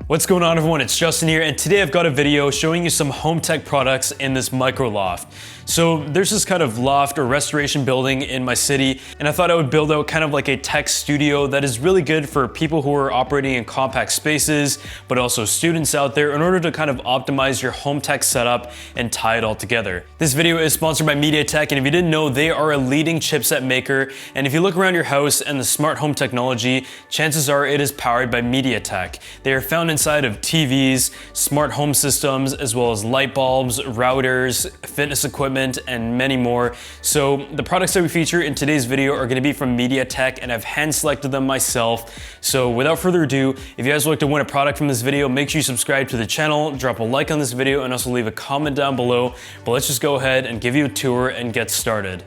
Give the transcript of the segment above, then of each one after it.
What's going on, everyone? It's Justin here, and today I've got a video showing you some home tech products in this micro loft. So there's this kind of loft or restoration building in my city, and I thought I would build out kind of like a tech studio that is really good for people who are operating in compact spaces, but also students out there, in order to kind of optimize your home tech setup and tie it all together. This video is sponsored by MediaTek, and if you didn't know, they are a leading chipset maker, and if you look around your house and the smart home technology, chances are it is powered by MediaTek. They are found inside of TVs, smart home systems, as well as light bulbs, routers, fitness equipment, and many more. So the products that we feature in today's video are going to be from MediaTek, and I've hand selected them myself. So without further ado, if you guys would like to win a product from this video, make sure you subscribe to the channel, drop a like on this video, and also leave a comment down below. But let's just go ahead and give you a tour and get started.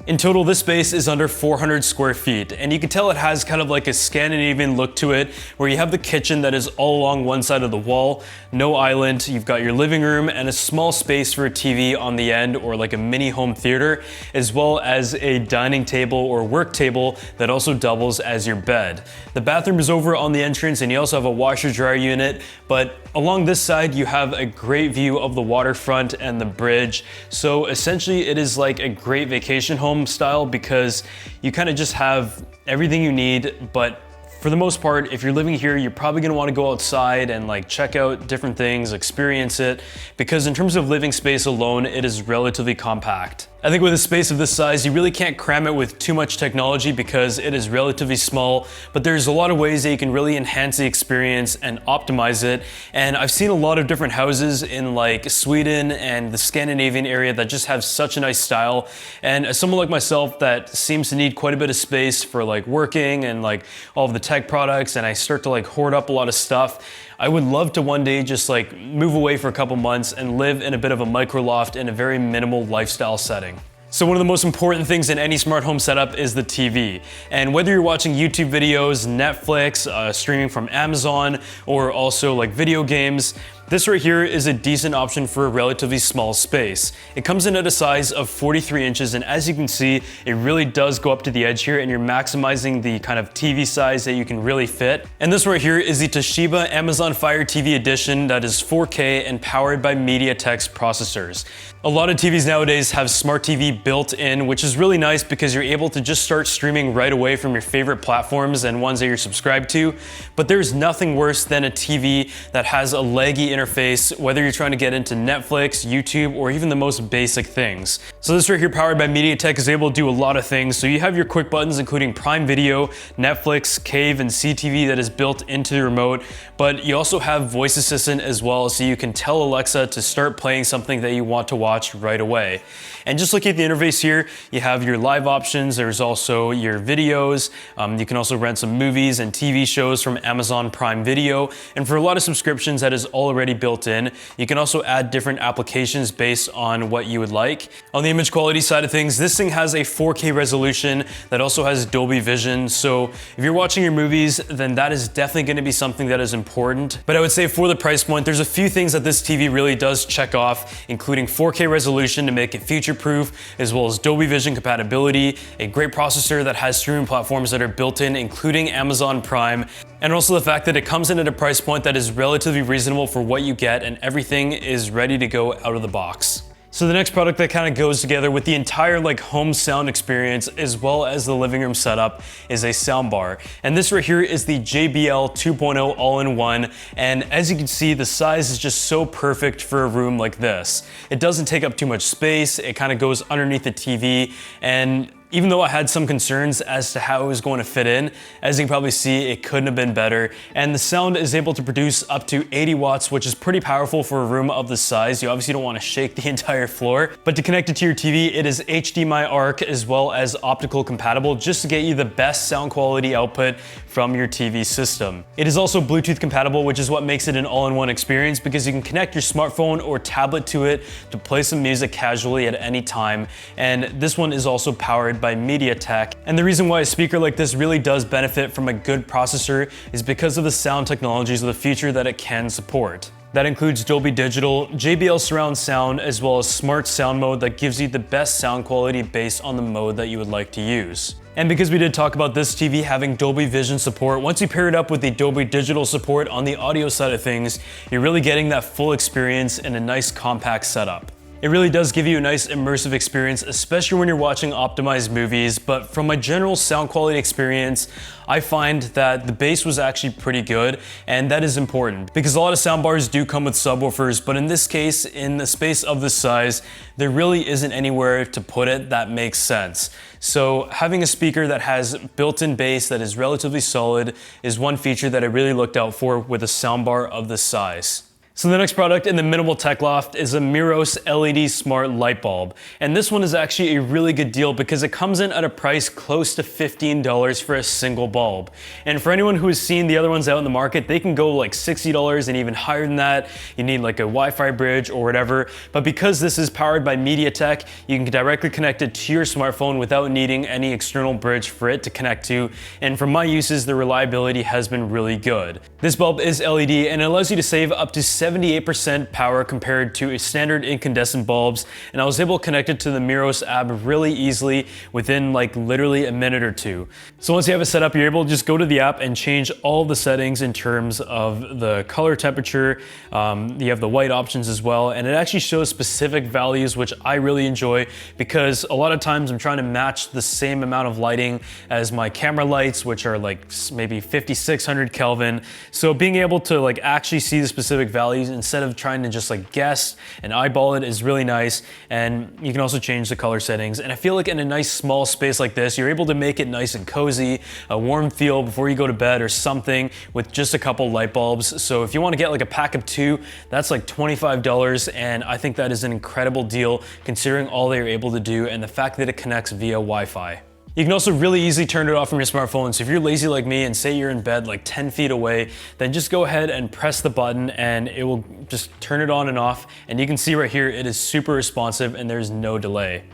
In total, this space is under 400 square feet, and you can tell it has kind of like a Scandinavian look to it, where you have the kitchen that is all along one side of the wall, no island. You've got your living room and a small space for a TV on the end, or like a mini home theater, as well as a dining table or work table that also doubles as your bed. The bathroom is over on the entrance, and you also have a washer dryer unit, but along this side you have a great view of the waterfront and the bridge. So essentially it is like a great vacation home style, because you kind of just have everything you need. But for the most part, if you're living here, you're probably going to want to go outside and like check out different things, experience it, because in terms of living space alone, it is relatively compact. I think with a space of this size, you really can't cram it with too much technology because it is relatively small, but there's a lot of ways that you can really enhance the experience and optimize it. And I've seen a lot of different houses in like Sweden and the Scandinavian area that just have such a nice style. And as someone like myself that seems to need quite a bit of space for like working and like all of the tech products, and I start to like hoard up a lot of stuff, I would love to one day just like move away for a couple months and live in a bit of a micro loft in a very minimal lifestyle setting. So one of the most important things in any smart home setup is the TV. And whether you're watching YouTube videos, Netflix, streaming from Amazon, or also like video games, this right here is a decent option for a relatively small space. It comes in at a size of 43 inches, and as you can see, it really does go up to the edge here, and you're maximizing the kind of TV size that you can really fit. And this right here is the Toshiba Amazon Fire TV Edition that is 4K and powered by MediaTek's processors. A lot of TVs nowadays have Smart TV built in, which is really nice because you're able to just start streaming right away from your favorite platforms and ones that you're subscribed to. But there's nothing worse than a TV that has a laggy interface, whether you're trying to get into Netflix, YouTube, or even the most basic things. So this right here, powered by MediaTek, is able to do a lot of things. So you have your quick buttons, including Prime Video, Netflix, Cave, and CTV that is built into the remote, but you also have voice assistant as well, so you can tell Alexa to start playing something that you want to watch right away. And just looking at the interface here, you have your live options, there's also your videos, you can also rent some movies and TV shows from Amazon Prime Video, and for a lot of subscriptions that is already built in. You can also add different applications based on what you would like. On the image quality side of things, this thing has a 4K resolution that also has Dolby Vision, so if you're watching your movies, then that is definitely going to be something that is important. But I would say for the price point, there's a few things that this TV really does check off, including 4K resolution to make it future-proof, as well as Dolby Vision compatibility, a great processor that has streaming platforms that are built in, including Amazon Prime, and also the fact that it comes in at a price point that is relatively reasonable for what you get, and everything is ready to go out of the box. So the next product that kind of goes together with the entire like home sound experience as well as the living room setup is a soundbar. And this right here is the JBL 2.0 all-in-one. And as you can see, the size is just so perfect for a room like this. It doesn't take up too much space. It kind of goes underneath the TV, and even though I had some concerns as to how it was going to fit in, as you can probably see, it couldn't have been better. And the sound is able to produce up to 80 watts, which is pretty powerful for a room of this size. You obviously don't want to shake the entire floor, but to connect it to your TV, it is HDMI ARC as well as optical compatible, just to get you the best sound quality output from your TV system. It is also Bluetooth compatible, which is what makes it an all-in-one experience, because you can connect your smartphone or tablet to it to play some music casually at any time. And this one is also powered by MediaTek. And the reason why a speaker like this really does benefit from a good processor is because of the sound technologies of the future that it can support. That includes Dolby Digital, JBL surround sound, as well as smart sound mode that gives you the best sound quality based on the mode that you would like to use. And because we did talk about this TV having Dolby Vision support, once you pair it up with the Dolby Digital support on the audio side of things, you're really getting that full experience in a nice compact setup. It really does give you a nice immersive experience, especially when you're watching optimized movies, but from my general sound quality experience, I find that the bass was actually pretty good, and that is important because a lot of soundbars do come with subwoofers, but in this case, in the space of this size, there really isn't anywhere to put it that makes sense. So having a speaker that has built-in bass that is relatively solid is one feature that I really looked out for with a soundbar of this size. So the next product in the minimal tech loft is a Miros LED smart light bulb. And this one is actually a really good deal because it comes in at a price close to $15 for a single bulb. And for anyone who has seen the other ones out in the market, they can go like $60 and even higher than that. You need like a Wi-Fi bridge or whatever. But because this is powered by MediaTek, you can directly connect it to your smartphone without needing any external bridge for it to connect to. And for my uses, the reliability has been really good. This bulb is LED and it allows you to save up to 78% power compared to standard incandescent bulbs, and I was able to connect it to the Miros app really easily within like literally a minute or two. So once you have it set up, you're able to just go to the app and change all the settings in terms of the color temperature. You have the white options as well, and it actually shows specific values, which I really enjoy because a lot of times I'm trying to match the same amount of lighting as my camera lights, which are like maybe 5600 Kelvin. So being able to like actually see the specific values instead of trying to just like guess and eyeball it is really nice. And you can also change the color settings. And I feel like in a nice small space like this, you're able to make it nice and cozy, a warm feel before you go to bed or something with just a couple light bulbs. So if you want to get like a pack of 2, that's like $25. And I think that is an incredible deal considering all that you're able to do and the fact that it connects via Wi-Fi. You can also really easily turn it off from your smartphone. So if you're lazy like me and say you're in bed like 10 feet away, then just go ahead and press the button and it will just turn it on and off. And you can see right here, it is super responsive and there's no delay.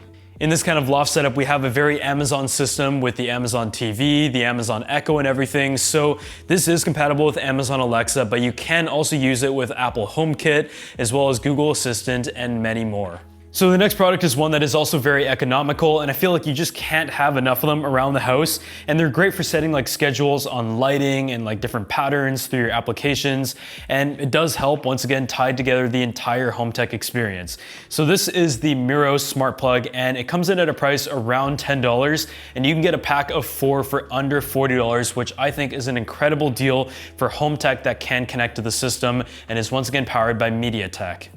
In this kind of loft setup, we have a very Amazon system with the Amazon TV, the Amazon Echo and everything. So this is compatible with Amazon Alexa, but you can also use it with Apple HomeKit, as well as Google Assistant and many more. So the next product is one that is also very economical, and I feel like you just can't have enough of them around the house, and they're great for setting like schedules on lighting and like different patterns through your applications, and it does help once again tie together the entire home tech experience. So this is the Miros Smart Plug, and it comes in at a price around $10, and you can get a pack of 4 for under $40, which I think is an incredible deal for home tech that can connect to the system and is once again powered by MediaTek.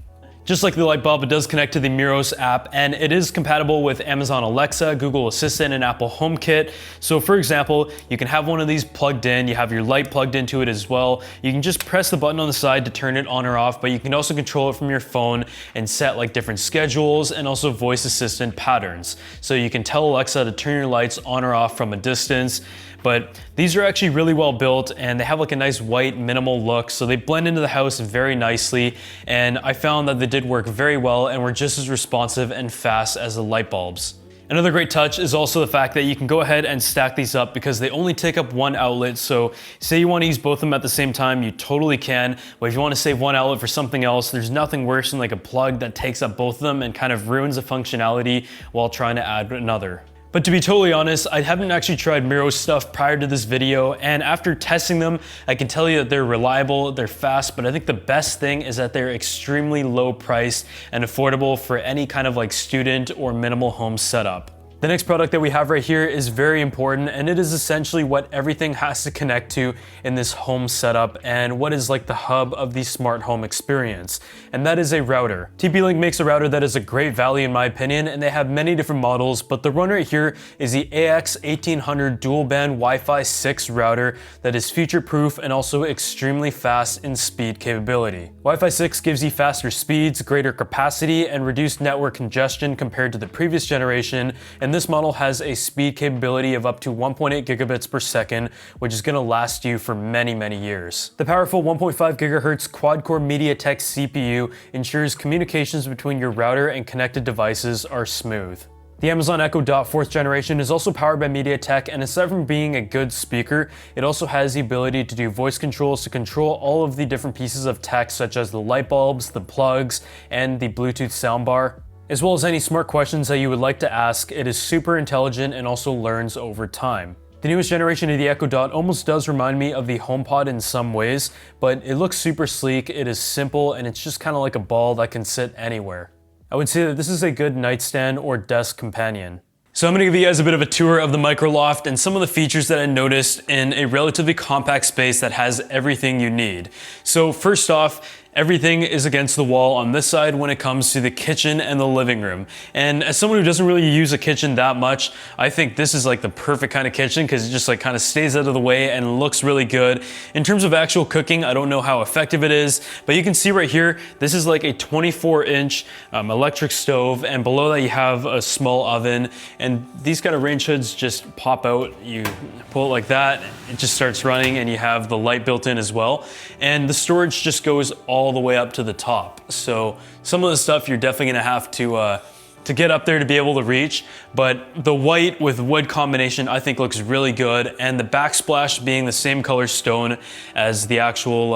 Just like the light bulb, it does connect to the Miros app, and it is compatible with Amazon Alexa, Google Assistant, and Apple HomeKit. So for example, you can have one of these plugged in, you have your light plugged into it as well. You can just press the button on the side to turn it on or off, but you can also control it from your phone and set like different schedules and also voice assistant patterns. So you can tell Alexa to turn your lights on or off from a distance. But these are actually really well built and they have like a nice white minimal look, so they blend into the house very nicely, and I found that they did work very well and were just as responsive and fast as the light bulbs. Another great touch is also the fact that you can go ahead and stack these up because they only take up one outlet. So say you want to use both of them at the same time, you totally can. But if you want to save one outlet for something else, there's nothing worse than like a plug that takes up both of them and kind of ruins the functionality while trying to add another. But to be totally honest, I haven't actually tried Miros stuff prior to this video, and after testing them, I can tell you that they're reliable, they're fast, but I think the best thing is that they're extremely low priced and affordable for any kind of like student or minimal home setup. The next product that we have right here is very important, and it is essentially what everything has to connect to in this home setup and what is like the hub of the smart home experience, and that is a router. TP-Link makes a router that is a great value in my opinion, and they have many different models, but the one right here is the AX1800 dual band Wi-Fi 6 router that is future-proof and also extremely fast in speed capability. Wi-Fi 6 gives you faster speeds, greater capacity, and reduced network congestion compared to the previous generation, and this model has a speed capability of up to 1.8 gigabits per second, which is going to last you for many, many years. The powerful 1.5 gigahertz quad-core MediaTek CPU ensures communications between your router and connected devices are smooth. The Amazon Echo Dot 4th generation is also powered by MediaTek, and aside from being a good speaker, it also has the ability to do voice controls to control all of the different pieces of tech, such as the light bulbs, the plugs, and the Bluetooth soundbar. As well as any smart questions that you would like to ask, it is super intelligent and also learns over time. The newest generation of the Echo Dot almost does remind me of the HomePod in some ways, but it looks super sleek, it is simple, and it's just kind of like a ball that can sit anywhere. I would say that this is a good nightstand or desk companion. So I'm gonna give you guys a bit of a tour of the Microloft and some of the features that I noticed in a relatively compact space that has everything you need. So first off, everything is against the wall on this side when it comes to the kitchen and the living room. And as someone who doesn't really use a kitchen that much, I think this is like the perfect kind of kitchen because it just like kind of stays out of the way and looks really good. In terms of actual cooking, I don't know how effective it is, but you can see right here, this is like a 24-inch electric stove, and below that you have a small oven, and these kind of range hoods just pop out. You pull it like that, it just starts running, and you have the light built in as well. And the storage just goes all the way up to the top. So some of the stuff you're definitely gonna have to get up there to be able to reach, but the white with wood combination I think looks really good, and the backsplash being the same color stone as the actual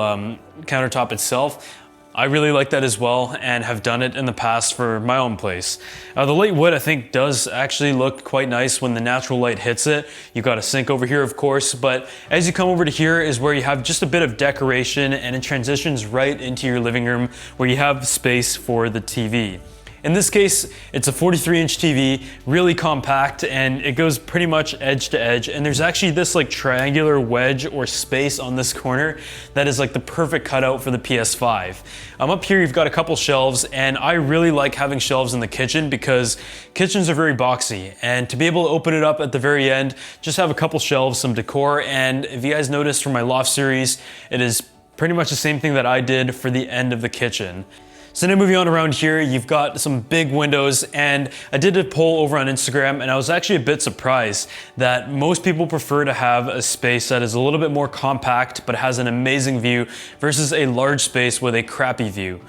countertop itself, I really like that as well and have done it in the past for my own place. The light wood I think does actually look quite nice when the natural light hits it. You've got a sink over here of course, but as you come over to here is where you have just a bit of decoration, and it transitions right into your living room where you have space for the TV. In this case, it's a 43-inch TV, really compact, and it goes pretty much edge to edge. And there's actually this like triangular wedge or space on this corner that is like the perfect cutout for the PS5. Up here, you've got a couple shelves, and I really like having shelves in the kitchen because kitchens are very boxy. And to be able to open it up at the very end, just have a couple shelves, some decor. And if you guys noticed from my loft series, it is pretty much the same thing that I did for the end of the kitchen. So now moving on around here, you've got some big windows, and I did a poll over on Instagram, and I was actually a bit surprised that most people prefer to have a space that is a little bit more compact but has an amazing view versus a large space with a crappy view.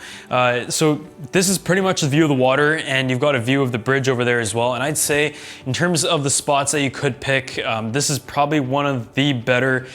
So this is pretty much the view of the water, and you've got a view of the bridge over there as well. And I'd say in terms of the spots that you could pick, this is probably one of the better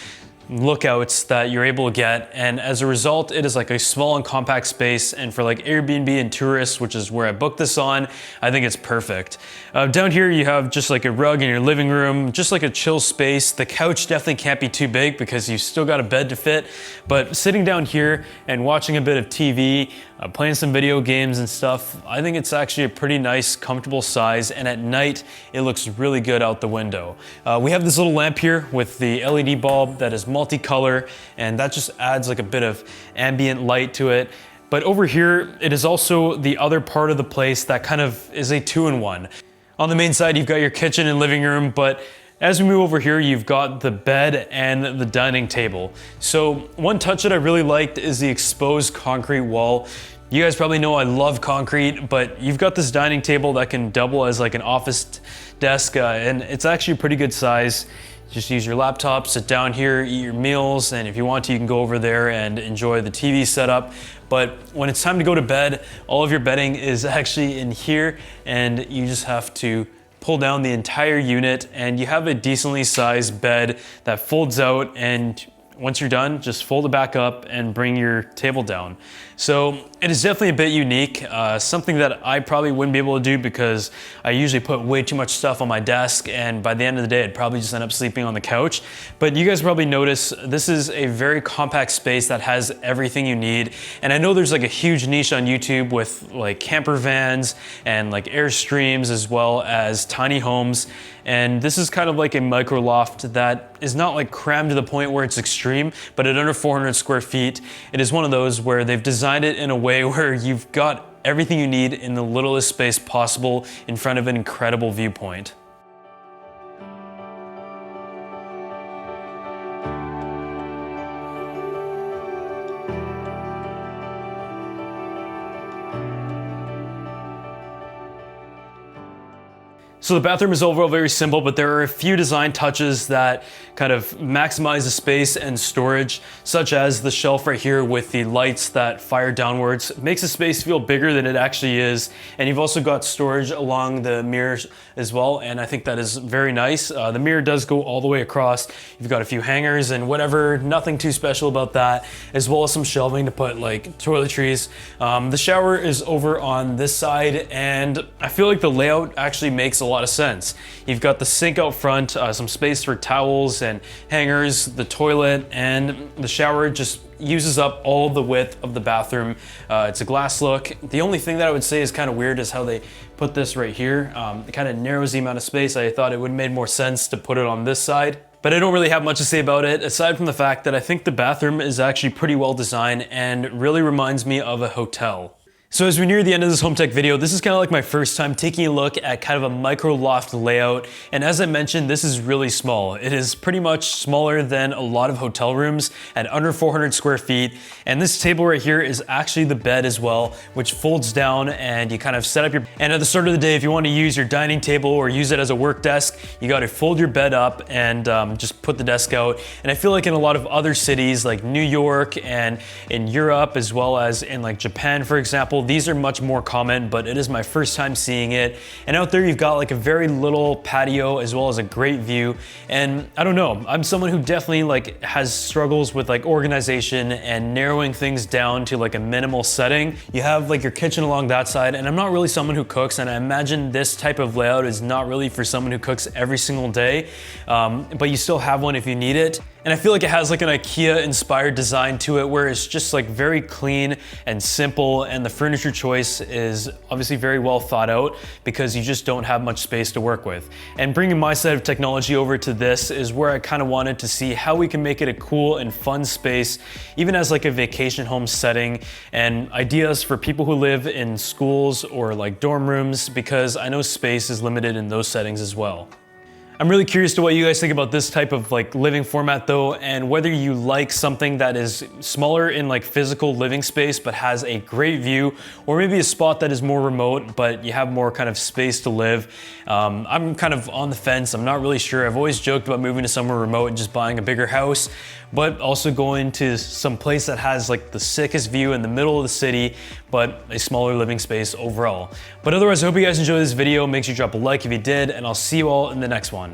lookouts that you're able to get, and as a result it is like a small and compact space, and for like Airbnb and tourists, which is where I booked this on, I think it's perfect. Down here you have just like a rug in your living room, just like a chill space. The couch definitely can't be too big because you've still got a bed to fit, but sitting down here and watching a bit of TV, playing some video games and stuff, I think it's actually a pretty nice, comfortable size, and at night it looks really good out the window. We have this little lamp here with the LED bulb that is multicolor, and that just adds like a bit of ambient light to it. But over here, it is also the other part of the place that kind of is a two-in-one. On the main side, you've got your kitchen and living room, but as we move over here, you've got the bed and the dining table. So one touch that I really liked is the exposed concrete wall. You guys probably know I love concrete, but you've got this dining table that can double as like an office desk, and it's actually a pretty good size. Just use your laptop, sit down here, eat your meals, and if you want to, you can go over there and enjoy the TV setup. But when it's time to go to bed, all of your bedding is actually in here, and you just have to pull down the entire unit, and you have a decently sized bed that folds out, and once you're done, just fold it back up and bring your table down. So it is definitely a bit unique, something that I probably wouldn't be able to do because I usually put way too much stuff on my desk, and by the end of the day I'd probably just end up sleeping on the couch. But you guys probably notice this is a very compact space that has everything you need. And I know there's like a huge niche on YouTube with like camper vans and like Airstreams as well as tiny homes. And this is kind of like a micro loft that is not like crammed to the point where it's extreme, but at under 400 square feet, it is one of those where they've designed it in a way where you've got everything you need in the littlest space possible in front of an incredible viewpoint. So the bathroom is overall very simple, but there are a few design touches that kind of maximize the space and storage, such as the shelf right here with the lights that fire downwards. It makes the space feel bigger than it actually is. And you've also got storage along the mirrors as well, and I think that is very nice. The mirror does go all the way across. You've got a few hangers and whatever, nothing too special about that, as well as some shelving to put like toiletries. The shower is over on this side, and I feel like the layout actually makes a lot of sense. You've got the sink out front, some space for towels and hangers, the toilet, and the shower just uses up all the width of the bathroom. It's a glass look. The only thing that I would say is kind of weird is how they put this right here. It kind of narrows the amount of space. I thought it would have made more sense to put it on this side. But I don't really have much to say about it, aside from the fact that I think the bathroom is actually pretty well designed and really reminds me of a hotel. So as we near the end of this home tech video, this is kind of like my first time taking a look at kind of a micro loft layout. And as I mentioned, this is really small. It is pretty much smaller than a lot of hotel rooms at under 400 square feet. And this table right here is actually the bed as well, which folds down and you kind of set up your, and at the start of the day, if you want to use your dining table or use it as a work desk, you got to fold your bed up and just put the desk out. And I feel like in a lot of other cities like New York and in Europe, as well as in like Japan, for example, these are much more common, but it is my first time seeing it. And out there, you've got like a very little patio as well as a great view. And I don't know, I'm someone who definitely like has struggles with like organization and narrowing things down to like a minimal setting. You have like your kitchen along that side, and I'm not really someone who cooks, and I imagine this type of layout is not really for someone who cooks every single day, but you still have one if you need it. And I feel like it has like an IKEA inspired design to it, where it's just like very clean and simple, and the furniture choice is obviously very well thought out because you just don't have much space to work with. And bringing my side of technology over to this is where I kind of wanted to see how we can make it a cool and fun space, even as like a vacation home setting, and ideas for people who live in schools or like dorm rooms, because I know space is limited in those settings as well. I'm really curious to what you guys think about this type of like living format though, and whether you like something that is smaller in like physical living space but has a great view, or maybe a spot that is more remote but you have more kind of space to live. I'm kind of on the fence. I'm not really sure. I've always joked about moving to somewhere remote and just buying a bigger house, but also going to some place that has like the sickest view in the middle of the city, but a smaller living space overall. But otherwise, I hope you guys enjoyed this video. Make sure you drop a like if you did, and I'll see you all in the next one.